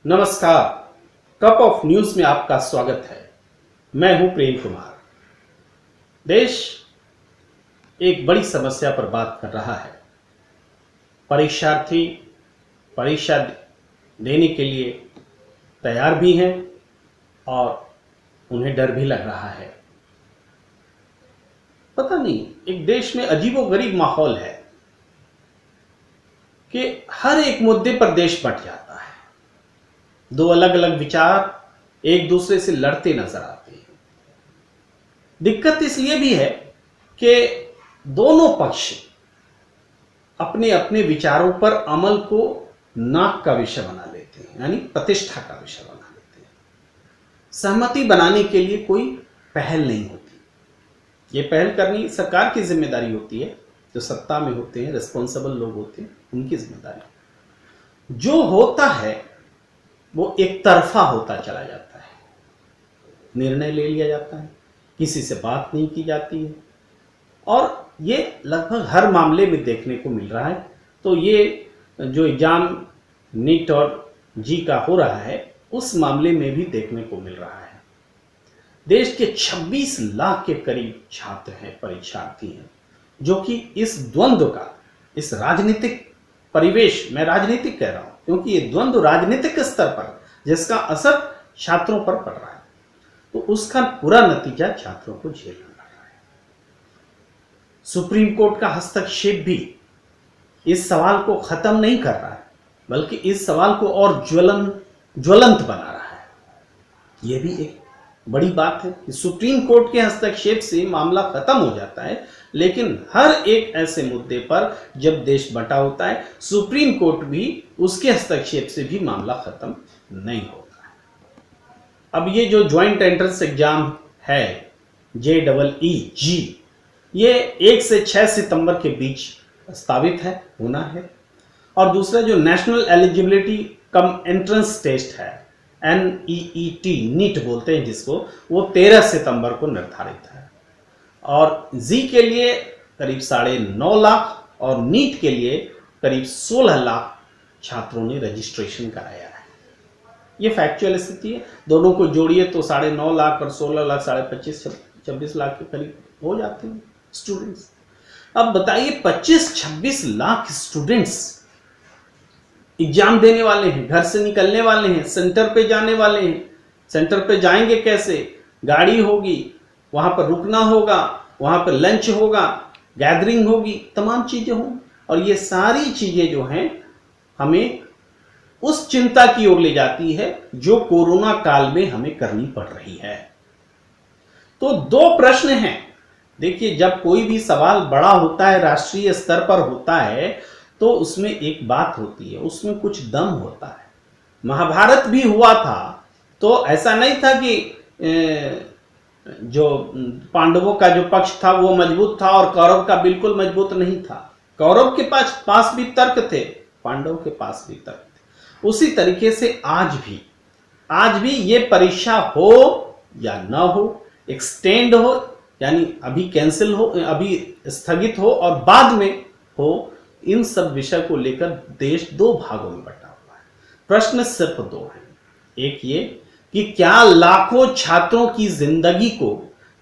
नमस्कार। Cup of news में आपका स्वागत है। मैं हूं प्रेम कुमार। देश एक बड़ी समस्या पर बात कर रहा है। परीक्षार्थी परीक्षा देने के लिए तैयार भी हैं और उन्हें डर भी लग रहा है। पता नहीं, एक देश में अजीबोगरीब माहौल है कि हर एक मुद्दे पर देश बंट जाता है। दो अलग अलग विचार एक दूसरे से लड़ते नजर आते हैं। दिक्कत इसलिए भी है कि दोनों पक्ष अपने अपने विचारों पर अमल को नाक का विषय बना लेते हैं, यानी प्रतिष्ठा का विषय बना लेते हैं। सहमति बनाने के लिए कोई पहल नहीं होती। ये पहल करनी सरकार की जिम्मेदारी होती है, जो सत्ता में होते हैं, रिस्पॉन्सिबल लोग होते हैं, उनकी जिम्मेदारी। जो होता है वो एक तरफा होता चला जाता है। निर्णय ले लिया जाता है, किसी से बात नहीं की जाती है, और ये लगभग हर मामले में देखने को मिल रहा है। तो ये जो एग्जाम नीट और जी का हो रहा है, उस मामले में भी देखने को मिल रहा है। देश के 26 लाख के करीब छात्र हैं, परीक्षार्थी हैं, जो कि इस द्वंद्व का, इस राजनीतिक परिवेश, मैं राजनीतिक कह रहा हूं क्योंकि ये द्वंद्व राजनीतिक स्तर पर जिसका असर छात्रों पर पड़ रहा है, तो उसका पूरा नतीजा छात्रों को झेलना पड़ रहा है। सुप्रीम कोर्ट का हस्तक्षेप भी इस सवाल को खत्म नहीं कर रहा है, बल्कि इस सवाल को और ज्वलंत बना रहा है। यह भी एक बड़ी बात है कि सुप्रीम कोर्ट के हस्तक्षेप से मामला खत्म हो जाता है, लेकिन हर एक ऐसे मुद्दे पर जब देश बंटा होता है, सुप्रीम कोर्ट भी उसके हस्तक्षेप से भी मामला खत्म नहीं होता है। अब ये जो ज्वाइंट एंट्रेंस एग्जाम है JEE, ये 1 से 6 सितंबर के बीच प्रस्तावित है, होना है। और दूसरा जो national eligibility cum entrance test है, NEET, नीट बोलते हैं जिसको, वो 13 सितंबर को निर्धारित है। और जी के लिए करीब 9.5 लाख और नीट के लिए करीब 16 लाख छात्रों ने रजिस्ट्रेशन कराया है। ये फैक्चुअल स्थिति है। दोनों को जोड़िए तो 9.5 लाख और 16 लाख 25-26 लाख के करीब हो जाते हैं स्टूडेंट्स। अब बताइए, 25-26 लाख स्टूडेंट्स एग्जाम देने वाले हैं, घर से निकलने वाले हैं, सेंटर पे जाने वाले हैं। सेंटर पे जाएंगे कैसे? गाड़ी होगी, वहां पर रुकना होगा, वहां पर लंच होगा, गैदरिंग होगी, तमाम चीजें होंगी। और ये सारी चीजें जो हैं हमें उस चिंता की ओर ले जाती है जो कोरोना काल में हमें करनी पड़ रही है। तो दो प्रश्न हैं। देखिए, जब कोई भी सवाल बड़ा होता है, राष्ट्रीय स्तर पर होता है, तो उसमें एक बात होती है, उसमें कुछ दम होता है। महाभारत भी हुआ था तो ऐसा नहीं था कि जो पांडवों का जो पक्ष था वो मजबूत था और कौरव का बिल्कुल मजबूत नहीं था। कौरव के पास भी तर्क थे, पांडव के पास भी तर्क थे। उसी तरीके से आज भी ये परीक्षा हो या ना हो, एक्सटेंड हो यानी अभी कैंसिल हो, अभी स्थगित हो और बाद में हो, इन सब विषय को लेकर देश दो भागों में बटा हुआ है। प्रश्न सिर्फ दो हैं। एक ये कि क्या लाखों छात्रों की जिंदगी को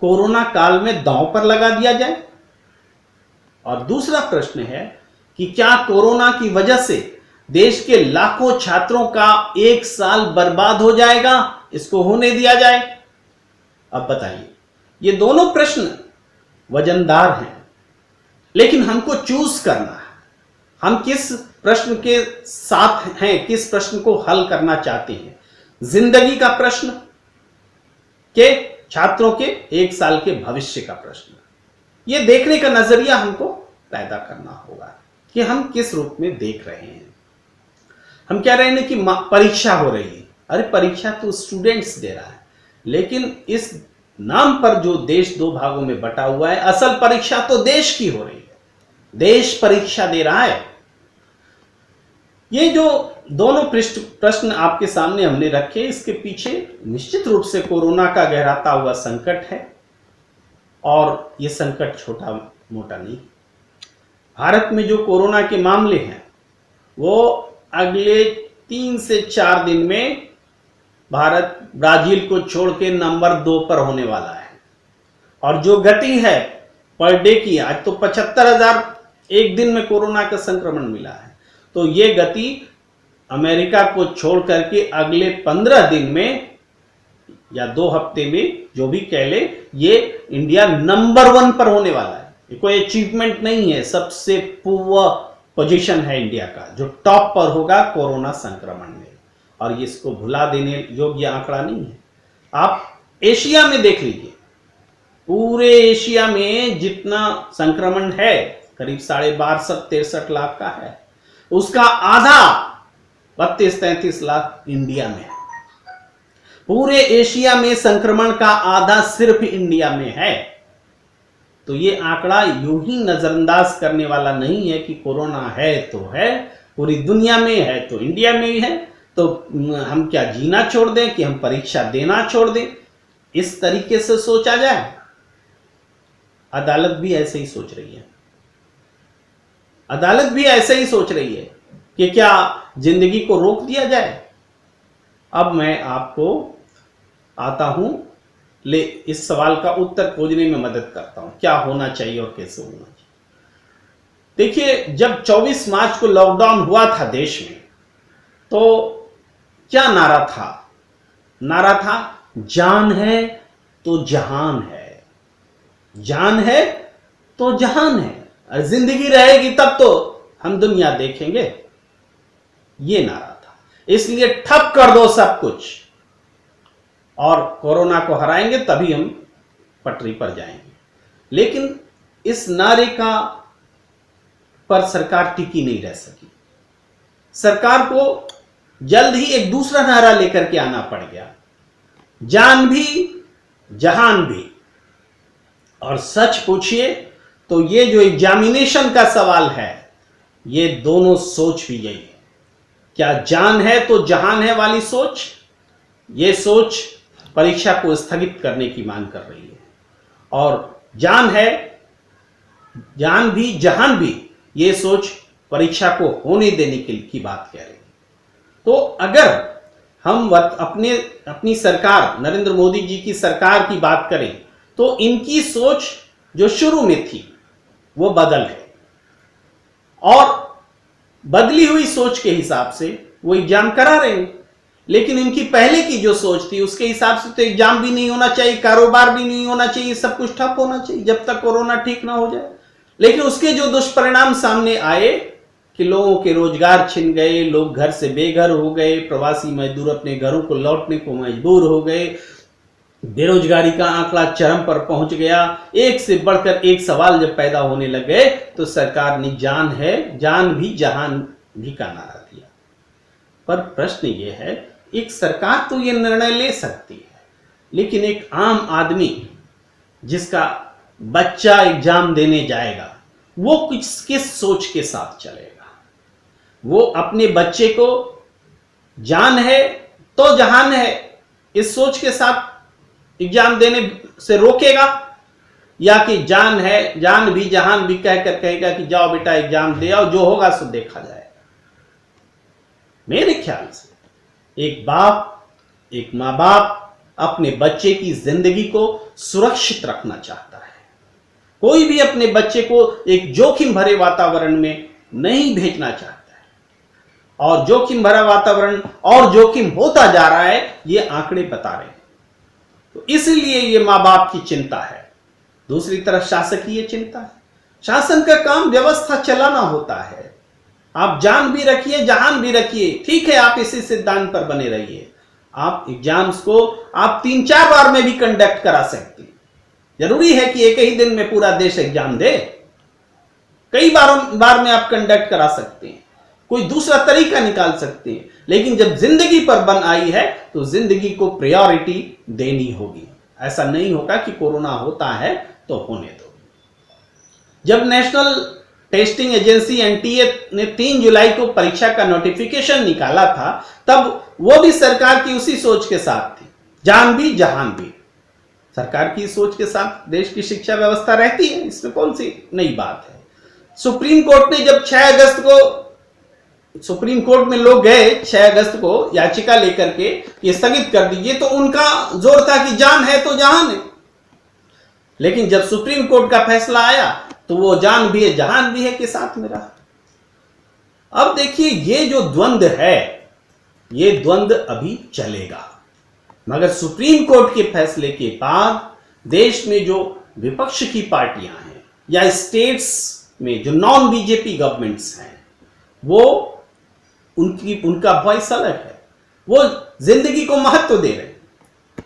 कोरोना काल में दांव पर लगा दिया जाए, और दूसरा प्रश्न है कि क्या कोरोना की वजह से देश के लाखों छात्रों का 1 साल बर्बाद हो जाएगा, इसको होने दिया जाए। अब बताइए, ये दोनों प्रश्न वजनदार हैं, लेकिन हमको चूज करना है, हम किस प्रश्न के साथ हैं, किस प्रश्न को हल करना चाहते हैं। जिंदगी का प्रश्न के छात्रों के 1 साल के भविष्य का प्रश्न, यह देखने का नजरिया हमको पैदा करना होगा कि हम किस रूप में देख रहे हैं। हम कह रहे हैं कि परीक्षा हो रही है, अरे परीक्षा तो स्टूडेंट्स दे रहा है, लेकिन इस नाम पर जो देश दो भागों में बटा हुआ है, असल परीक्षा तो देश की हो रही है, देश परीक्षा दे रहा है। ये जो दोनों प्रश्न आपके सामने हमने रखे, इसके पीछे निश्चित रूप से कोरोना का गहराता हुआ संकट है, और ये संकट छोटा मोटा नहीं। भारत में जो कोरोना के मामले हैं वो अगले 3 से 4 दिन में भारत ब्राजील को छोड़ के नंबर 2 पर होने वाला है। और जो गति है पर डे की, आज तो 75,000 एक दिन में कोरोना का संक्रमण मिला है, तो ये गति अमेरिका को छोड़ करके अगले 15 दिन में या 2 हफ्ते में, जो भी कह ले, ये इंडिया नंबर 1 पर होने वाला है। ये कोई अचीवमेंट नहीं है, सबसे पुअर पोजीशन है इंडिया का, जो टॉप पर होगा कोरोना संक्रमण में। और इसको भुला देने योग्य आंकड़ा नहीं है। आप एशिया में देख लीजिए, पूरे एशिया में जितना संक्रमण है करीब 62-63 लाख का है, उसका आधा 32-33 लाख इंडिया में है। पूरे एशिया में संक्रमण का आधा सिर्फ इंडिया में है। तो ये आंकड़ा यूं ही नजरअंदाज करने वाला नहीं है कि कोरोना है तो है, पूरी दुनिया में है तो इंडिया में भी है, तो हम क्या जीना छोड़ दें कि हम परीक्षा देना छोड़ दें? इस तरीके से सोचा जाए। अदालत भी ऐसे ही सोच रही है। अदालत भी ऐसे ही सोच रही है कि क्या जिंदगी को रोक दिया जाए। अब मैं आपको आता हूं, ले इस सवाल का उत्तर खोजने में मदद करता हूं, क्या होना चाहिए और कैसे होना चाहिए। देखिए, जब 24 मार्च को लॉकडाउन हुआ था देश में, तो क्या नारा था? नारा था, जान है तो जहान है, जान है तो जहान है, और जिंदगी रहेगी तब तो हम दुनिया देखेंगे। ये नारा था। इसलिए ठप कर दो सब कुछ और कोरोना को हराएंगे, तभी हम पटरी पर जाएंगे। लेकिन इस नारे का पर सरकार टिकी नहीं रह सकी। सरकार को जल्द ही एक दूसरा नारा लेकर के आना पड़ गया, जान भी जहान भी। और सच पूछिए तो ये जो एग्जामिनेशन का सवाल है, ये दोनों सोच भी यही है। क्या जान है तो जहान है वाली सोच, ये सोच परीक्षा को स्थगित करने की मांग कर रही है, और जान है, जान भी जहान भी, ये सोच परीक्षा को होने देने की बात कह रही है। तो अगर हम अपनी सरकार, नरेंद्र मोदी जी की सरकार की बात करें, तो इनकी सोच जो शुरू में थी वो बदल है, और बदली हुई सोच के हिसाब से वो एग्जाम करा रहे हैं। लेकिन इनकी पहले की जो सोच थी उसके हिसाब से तो एग्जाम भी नहीं होना चाहिए, कारोबार भी नहीं होना चाहिए, सब कुछ ठप होना चाहिए जब तक कोरोना ठीक ना हो जाए। लेकिन उसके जो दुष्परिणाम सामने आए कि लोगों के रोजगार छिन गए, लोग घर से बेघर हो गए, प्रवासी मजदूर अपने घरों को लौटने को मजबूर हो गए, बेरोजगारी का आंकड़ा चरम पर पहुंच गया, एक से बढ़कर एक सवाल जब पैदा होने लगे, तो सरकार ने जान है, जान भी जहान भी का नारा दिया। पर प्रश्न ये है, एक सरकार तो ये निर्णय ले सकती है, लेकिन एक आम आदमी जिसका बच्चा एग्जाम देने जाएगा, वो किस सोच के साथ चलेगा? वो अपने बच्चे को जान है तो जहान है इस सोच के साथ एग्जाम देने से रोकेगा, या कि जान है, जान भी जहान भी कहकर कहेगा कि जाओ बेटा एग्जाम दे आओ, जो होगा सो देखा जाएगा। मेरे ख्याल से एक बाप, एक मां बाप अपने बच्चे की जिंदगी को सुरक्षित रखना चाहता है। कोई भी अपने बच्चे को एक जोखिम भरे वातावरण में नहीं भेजना चाहता है, और जोखिम भरा वातावरण और जोखिम होता जा रहा है, ये आंकड़े बता रहे हैं। तो इसलिए ये मां बाप की चिंता है। दूसरी तरफ शासकीय चिंता है। शासन का काम व्यवस्था चलाना होता है। आप जान भी रखिए, जहान भी रखिए, ठीक है, आप इसी सिद्धांत पर बने रहिए। आप एग्जाम्स को आप 3-4 बार में भी कंडक्ट करा सकते हैं। जरूरी है कि एक ही दिन में पूरा देश एग्जाम दे? कई बार में आप कंडक्ट करा सकते हैं, कोई दूसरा तरीका निकाल सकते हैं। लेकिन जब जिंदगी पर बन आई है तो जिंदगी को प्रायोरिटी देनी होगी। ऐसा नहीं होगा कि कोरोना होता है तो होने दो। जब नेशनल टेस्टिंग एजेंसी एनटीए ने 3 जुलाई को परीक्षा का नोटिफिकेशन निकाला था, तब वो भी सरकार की उसी सोच के साथ थी, जान भी जहान भी। सरकार की सोच के साथ देश की शिक्षा व्यवस्था रहती है, इसमें कौन सी नई बात है। सुप्रीम कोर्ट ने जब 6 अगस्त को सुप्रीम कोर्ट में लोग गए 6 अगस्त को याचिका लेकर के ये स्थगित कर दीजिए, तो उनका जोर था कि जान है तो जहान है। लेकिन जब सुप्रीम कोर्ट का फैसला आया तो वो जान भी है जहान भी है के साथ में रहा। अब देखिए ये जो द्वंद्व है, ये द्वंद्व अभी चलेगा, मगर सुप्रीम कोर्ट के फैसले के बाद देश में जो विपक्ष की पार्टियां हैं या स्टेट्स में जो नॉन बीजेपी गवर्नमेंट्स हैं, वो उनका वॉइस अलग है, वो जिंदगी को महत्व दे रहे हैं।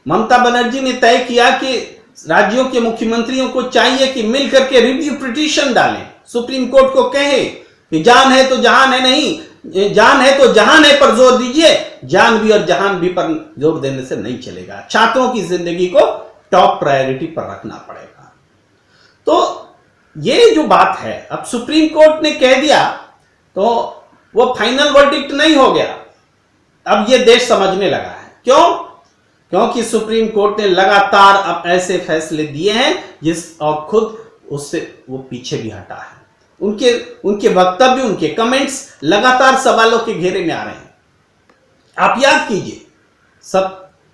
ममता बनर्जी ने तय किया कि राज्यों के मुख्यमंत्रियों को चाहिए कि मिलकर के रिव्यू पिटीशन डालें, सुप्रीम कोर्ट को कहे कि जान है तो जहान है, नहीं जान है तो जहान है पर जोर दीजिए, जान भी और जहान भी पर जोर देने से नहीं चलेगा। छात्रों की जिंदगी को टॉप प्रायोरिटी पर रखना पड़ेगा। तो ये जो बात है, अब सुप्रीम कोर्ट ने कह दिया तो वो फाइनल वर्डिक्ट नहीं हो गया। अब ये देश समझने लगा है। क्यों? क्योंकि सुप्रीम कोर्ट ने लगातार अब ऐसे फैसले दिए हैं और खुद उससे वो पीछे भी हटा है। उनके वक्तव्य, उनके कमेंट्स लगातार सवालों के घेरे में आ रहे हैं। आप याद कीजिए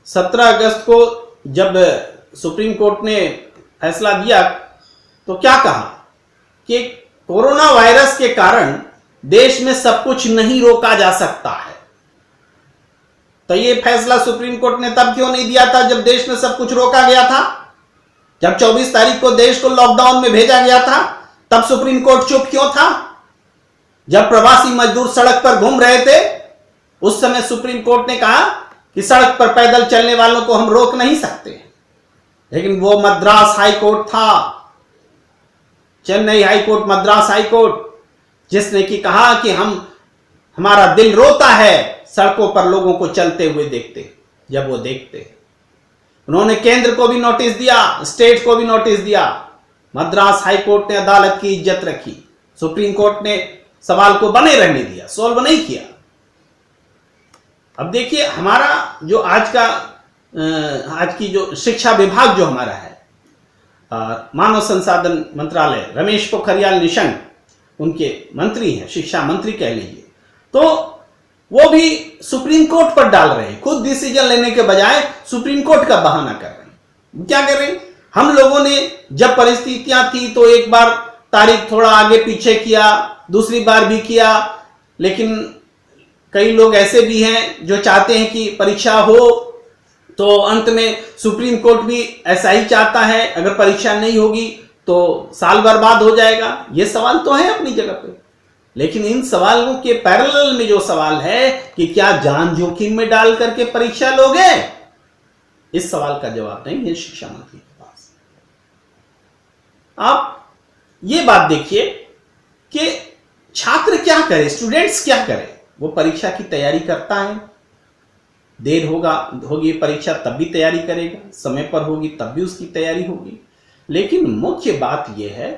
17 अगस्त को जब सुप्रीम कोर्ट ने फैसला दिया तो क्या कहा कि कोरोना वायरस के कारण देश में सब कुछ नहीं रोका जा सकता है। तो यह फैसला सुप्रीम कोर्ट ने तब क्यों नहीं दिया था जब देश में सब कुछ रोका गया था? जब 24 तारीख को देश को लॉकडाउन में भेजा गया था तब सुप्रीम कोर्ट चुप क्यों था? जब प्रवासी मजदूर सड़क पर घूम रहे थे उस समय सुप्रीम कोर्ट ने कहा कि सड़क पर पैदल चलने वालों को हम रोक नहीं सकते। लेकिन वो मद्रास हाई कोर्ट था, Chennai high court, Madras high court, जिसने कि कहा कि हमारा दिल रोता है सड़कों पर लोगों को चलते हुए देखते, जब वो देखते। उन्होंने केंद्र को भी नोटिस दिया, स्टेट को भी नोटिस दिया। मद्रास हाई कोर्ट ने अदालत की इज्जत रखी, सुप्रीम कोर्ट ने सवाल को बने रहने दिया, सॉल्व नहीं किया। अब देखिए हमारा जो आज की जो शिक्षा विभाग जो हमारा है, मानव संसाधन मंत्रालय, रमेश पोखरियाल निशंक उनके मंत्री हैं, शिक्षा मंत्री कह लीजिए, तो वो भी सुप्रीम कोर्ट पर डाल रहे हैं। खुद डिसीजन लेने के बजाय सुप्रीम कोर्ट का बहाना कर रहे हैं। क्या कर रहे हैं? हम लोगों ने जब परिस्थितियां थी तो एक बार तारीख थोड़ा आगे पीछे किया, दूसरी बार भी किया, लेकिन कई लोग ऐसे भी हैं जो चाहते हैं कि परीक्षा हो, तो अंत में सुप्रीम कोर्ट भी ऐसा ही चाहता है, अगर परीक्षा नहीं होगी तो साल बर्बाद हो जाएगा। ये सवाल तो है अपनी जगह पे, लेकिन इन सवालों के पैरेलल में जो सवाल है कि क्या जान जोखिम में डाल करके परीक्षा लोगे, इस सवाल का जवाब नहीं है शिक्षा मंत्री के पास। आप ये बात देखिए कि छात्र क्या करे, स्टूडेंट्स क्या करे। वो परीक्षा की तैयारी करता है, देर होगी परीक्षा तब भी तैयारी करेगा, समय पर होगी तब भी उसकी तैयारी होगी। लेकिन मुख्य बात यह है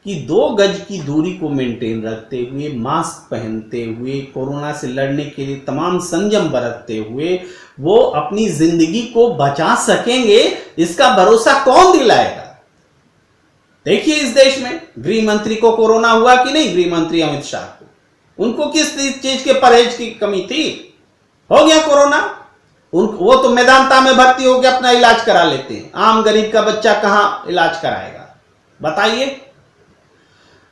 कि 2 गज की दूरी को मेंटेन रखते हुए, मास्क पहनते हुए, कोरोना से लड़ने के लिए तमाम संयम बरतते हुए वो अपनी जिंदगी को बचा सकेंगे, इसका भरोसा कौन दिलाएगा? देखिए इस देश में गृह मंत्री को कोरोना हुआ कि नहीं, गृह मंत्री अमित शाह को, उनको किस चीज के परहेज की कमी थी? हो गया कोरोना, वो तो मेदांता में भर्ती होकर अपना इलाज करा लेते हैं। आम गरीब का बच्चा कहां इलाज कराएगा बताइए?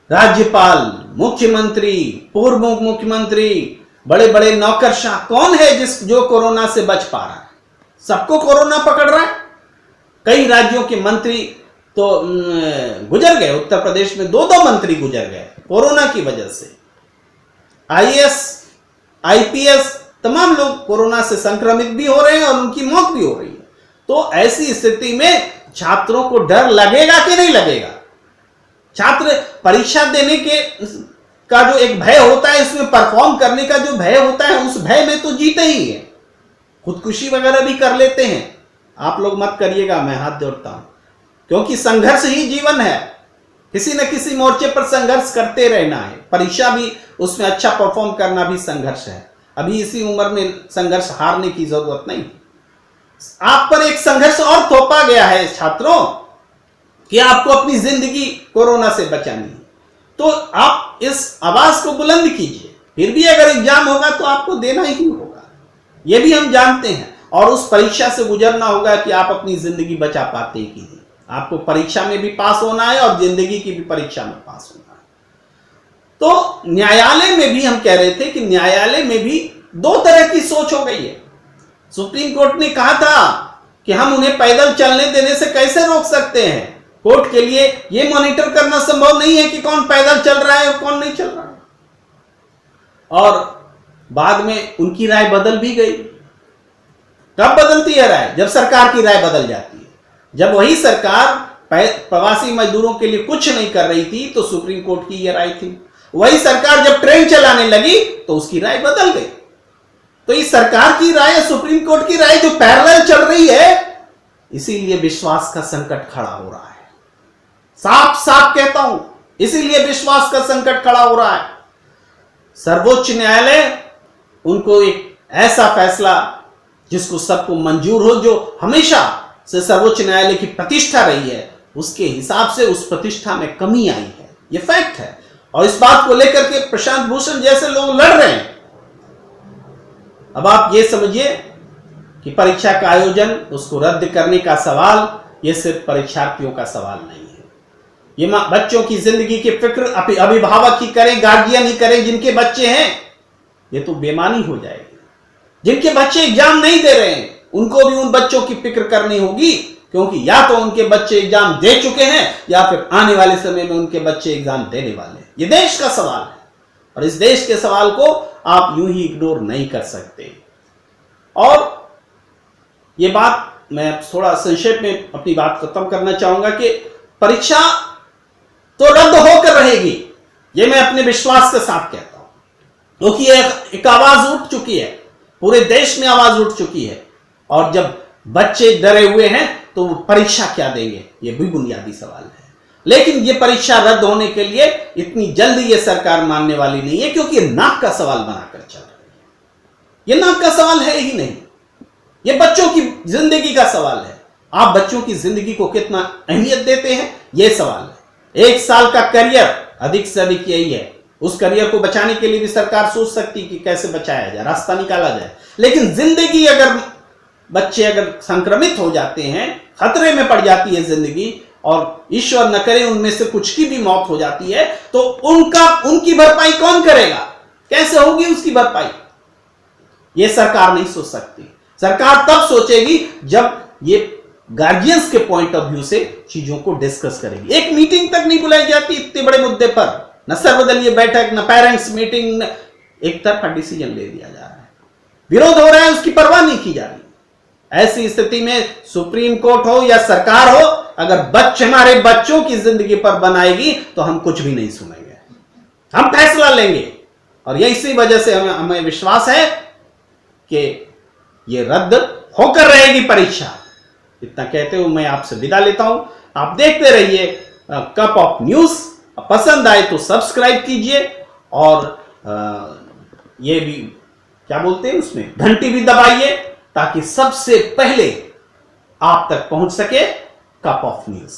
राज्यपाल, मुख्यमंत्री, पूर्व मुख्यमंत्री, बड़े बड़े नौकरशाह कौन है जो कोरोना से बच पा रहा है? सबको कोरोना पकड़ रहा है। कई राज्यों के मंत्री तो गुजर गए, उत्तर प्रदेश में 2 मंत्री गुजर गए कोरोना की वजह से। आईएएस, आईपीएस तमाम लोग कोरोना से संक्रमित भी हो रहे हैं और उनकी मौत भी हो रही है। तो ऐसी स्थिति में छात्रों को डर लगेगा कि नहीं लगेगा? छात्र परीक्षा देने का जो एक भय होता है, इसमें परफॉर्म करने का जो भय होता है, उस भय में तो जीते ही है, खुदकुशी वगैरह भी कर लेते हैं। आप लोग मत करिएगा, मैं हाथ जोड़ता हूं, क्योंकि संघर्ष ही जीवन है। किसी न किसी मोर्चे पर संघर्ष करते रहना है। परीक्षा भी, उसमें अच्छा परफॉर्म करना भी संघर्ष है। अभी इसी उम्र में संघर्ष हारने की जरूरत नहीं। आप पर एक संघर्ष और थोपा गया है छात्रों कि आपको अपनी जिंदगी कोरोना से बचानी है। तो आप इस आवाज को बुलंद कीजिए फिर भी अगर एग्जाम होगा तो आपको देना ही होगा, यह भी हम जानते हैं। और उस परीक्षा से गुजरना होगा कि आप अपनी जिंदगी बचा पाते कि नहीं। आपको परीक्षा में भी पास होना है और जिंदगी की भी परीक्षा में पास होना है। तो न्यायालय में भी हम कह रहे थे कि न्यायालय में भी दो तरह की सोच हो गई है। सुप्रीम कोर्ट ने कहा था कि हम उन्हें पैदल चलने देने से कैसे रोक सकते हैं। कोर्ट के लिए यह मॉनिटर करना संभव नहीं है कि कौन पैदल चल रहा है और कौन नहीं चल रहा है। और बाद में उनकी राय बदल भी गई। कब बदलती है राय? जब सरकार की राय बदल जाती है। जब वही सरकार प्रवासी मजदूरों के लिए कुछ नहीं कर रही थी तो सुप्रीम कोर्ट की यह राय थी। वही सरकार जब ट्रेन चलाने लगी तो उसकी राय बदल गई। तो इस सरकार की राय, सुप्रीम कोर्ट की राय जो पैरेलल चल रही है, इसीलिए विश्वास का संकट खड़ा हो रहा है। साफ साफ कहता हूं, इसीलिए विश्वास का संकट खड़ा हो रहा है। सर्वोच्च न्यायालय उनको एक ऐसा फैसला जिसको सबको मंजूर हो, जो हमेशा से सर्वोच्च न्यायालय की प्रतिष्ठा रही है, उसके हिसाब से उस प्रतिष्ठा में कमी आई है। यह फैक्ट है। और इस बात को लेकर के प्रशांत भूषण जैसे लोग लड़ रहे हैं। अब आप ये समझिए कि परीक्षा का आयोजन, उसको रद्द करने का सवाल, यह सिर्फ परीक्षार्थियों का सवाल नहीं है। ये बच्चों की जिंदगी की फिक्र अभिभावक ही करें, गार्जियन ही करें, जिनके बच्चे हैं, ये तो बेईमानी हो जाएगी। जिनके बच्चे एग्जाम नहीं दे रहे हैं, उनको भी उन बच्चों की फिक्र करनी होगी, क्योंकि या तो उनके बच्चे एग्जाम दे चुके हैं या फिर आने वाले समय में उनके बच्चे एग्जाम देने वाले हैं। यह देश का सवाल है और इस देश के सवाल को आप यूं ही इग्नोर नहीं कर सकते। और यह बात मैं थोड़ा संक्षेप में अपनी बात खत्म करना चाहूंगा कि परीक्षा तो रद्द होकर रहेगी, यह मैं अपने विश्वास के साथ कहता हूं, क्योंकि एक आवाज उठ चुकी है, पूरे देश में आवाज उठ चुकी है। और जब बच्चे डरे हुए हैं तो वो परीक्षा क्या देंगे, यह भी बुनियादी सवाल है। लेकिन यह परीक्षा रद्द होने के लिए इतनी जल्दी यह सरकार मानने वाली नहीं है, क्योंकि यह नाक का सवाल बनाकर चल रही है। यह नाक का सवाल है ही नहीं, यह बच्चों की जिंदगी का सवाल है। आप बच्चों की जिंदगी को कितना अहमियत देते हैं, यह सवाल है। 1 साल का करियर अधिक से अधिक यही है। उस करियर को बचाने के लिए भी सरकार सोच सकती कि कैसे बचाया जाए, रास्ता निकाला जाए। लेकिन जिंदगी, अगर बच्चे अगर संक्रमित हो जाते हैं, खतरे में पड़ जाती है जिंदगी, और ईश्वर न करे उनमें से कुछ की भी मौत हो जाती है, तो उनकी भरपाई कौन करेगा? कैसे होगी उसकी भरपाई? यह सरकार नहीं सोच सकती। सरकार तब सोचेगी जब ये गार्जियंस के पॉइंट ऑफ व्यू से चीजों को डिस्कस करेगी। एक मीटिंग तक नहीं बुलाई जाती इतने बड़े मुद्दे पर, न सर्वदलीय बैठक, न पेरेंट्स मीटिंग, एक तरफा डिसीजन ले लिया जा रहा है। विरोध हो रहा है, उसकी परवाह नहीं की जा रही। ऐसी स्थिति में सुप्रीम कोर्ट हो या सरकार हो, अगर हमारे बच्चों की जिंदगी पर बनाएगी तो हम कुछ भी नहीं सुनेंगे, हम फैसला लेंगे। और यही इसी वजह से हमें विश्वास है कि यह रद्द होकर रहेगी परीक्षा। इतना कहते हुए मैं आपसे विदा लेता हूं। आप देखते रहिए कप ऑफ न्यूज। पसंद आए तो सब्सक्राइब कीजिए और ये भी क्या बोलते हैं उसमें घंटी भी दबाइए, ताकि सबसे पहले आप तक पहुंच सके कप ऑफ न्यूज।